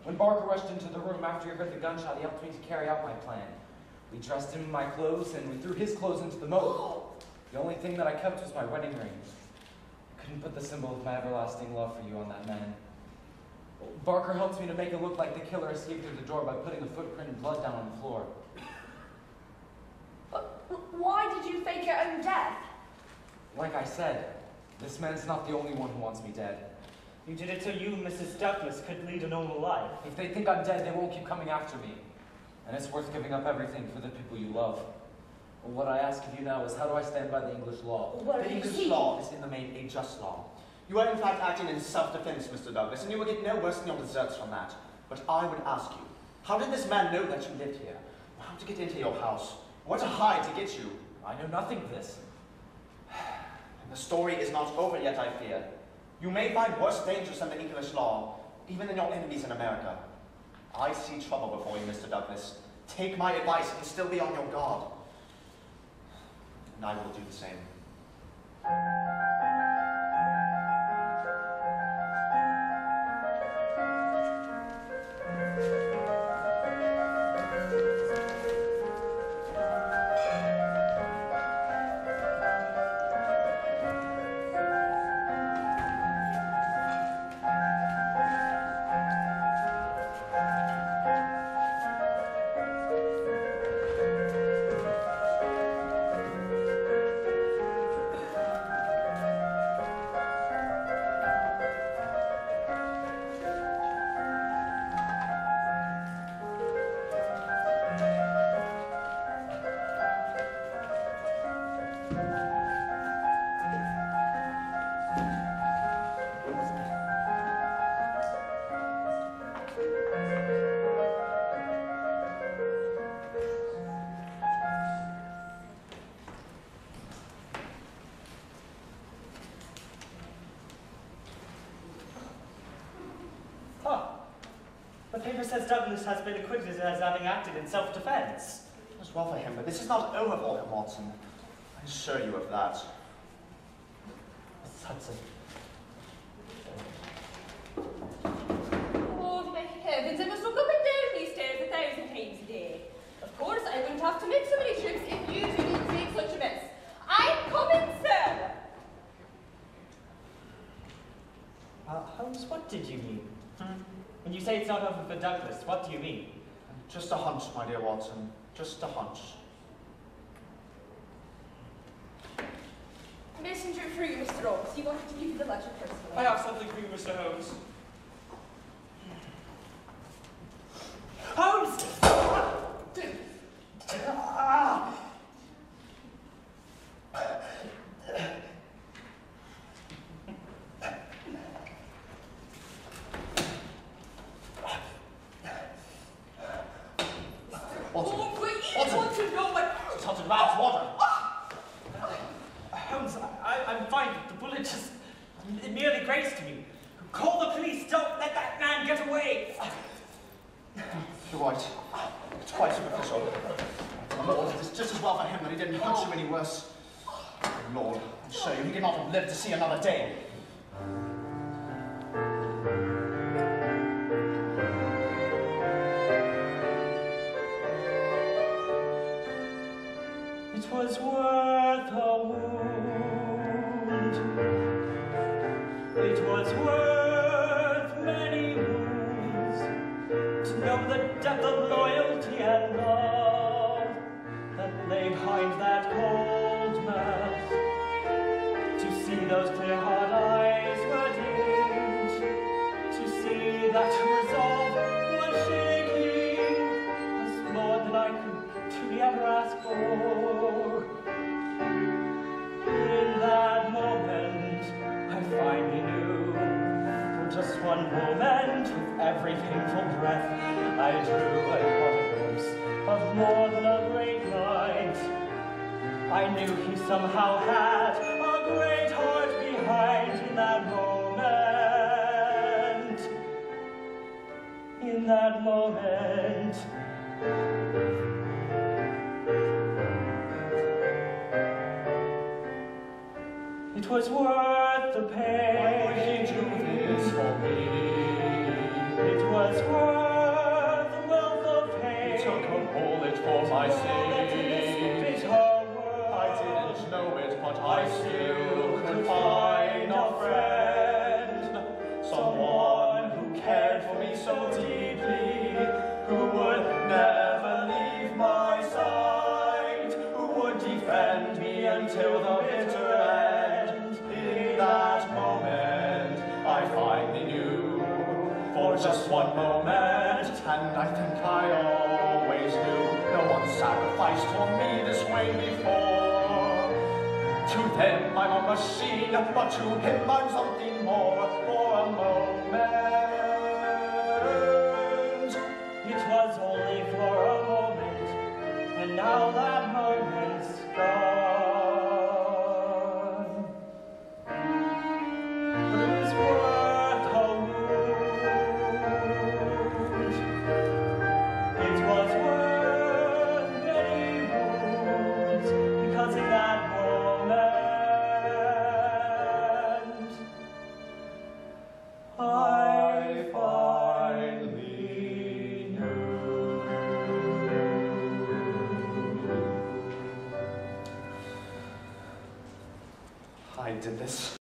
When Barker rushed into the room after he heard the gunshot, he helped me to carry out my plan. We dressed him in my clothes, and we threw his clothes into the moat. The only thing that I kept was my wedding ring. I couldn't put the symbol of my everlasting love for you on that man. Barker helped me to make it look like the killer escaped through the door by putting a footprint and blood down on the floor. Why did you fake your own death? Like I said, this man's not the only one who wants me dead. You did it so you, Mrs. Douglas, could lead a normal life. If they think I'm dead, they won't keep coming after me. And it's worth giving up everything for the people you love. Well, what I ask of you now is, how do I stand by the English law? The English law is in the main a just law. You are in fact acting in self-defense, Mr. Douglas, and you will get no worse than your deserts from that. But I would ask you, how did this man know that you lived here? How to get into your house? What to hide to get you? I know nothing of this. And the story is not over yet, I fear. You may find worse dangers than the English law, even in your enemies in America. I see trouble before you, Mr. Douglas. Take my advice and still be on your guard. And I will do the same. The paper says Douglas has been acquitted as having acted in self-defense. It was well for him, but this is not over for him, Watson. I assure you of that. Mrs. Hudson. Oh, my heavens, I must look up and down these stairs 1,000 times a day. Of course, I wouldn't have to make so many trips if you didn't make such a mess. I'm coming, sir! Holmes, what did you mean? When you say it's not over for Douglas, what do you mean? Just a hunch, my dear Watson. Just a hunch. Messenger for you, Mr. Holmes. He wanted to give you the letter personally. I have something for you, Mr. Holmes. Holmes! I'm fine, but the bullet just merely grazed me. Call the police, don't let that man get away! You're right. It's quite superficial. Lord, it's just as well for him that he didn't punch you any worse. Lord, I'm sure he did not have lived to see another day. It was worth a wound. It was worth many wounds to know the depth of loyalty and love that lay behind that cold mask. To see those clear-hard eyes were dimmed, to see that resolve was shaking, was more than I could truly ever ask for. In that moment, I finally knew, for just one moment, with every painful breath, I drew and caught a glimpse of more than a great mind. I knew he somehow had a great heart behind in that moment. In that moment. It was worth the pain. Why would he do this for me? It was worth I know that in this bitter world I didn't know it, but I still could find a friend. Someone who cared for me so deeply, who would never leave my side, who would defend me until the bitter end. In that moment, I finally knew, for just one moment, and I think I always knew, no one sacrificed for me this way before. To them I'm a machine, but to him I'm something more. For a moment, it was only for a moment, and now that moment's gone. But it was worth a wound. It was worth many wounds, because in that moment I finally knew. I did this.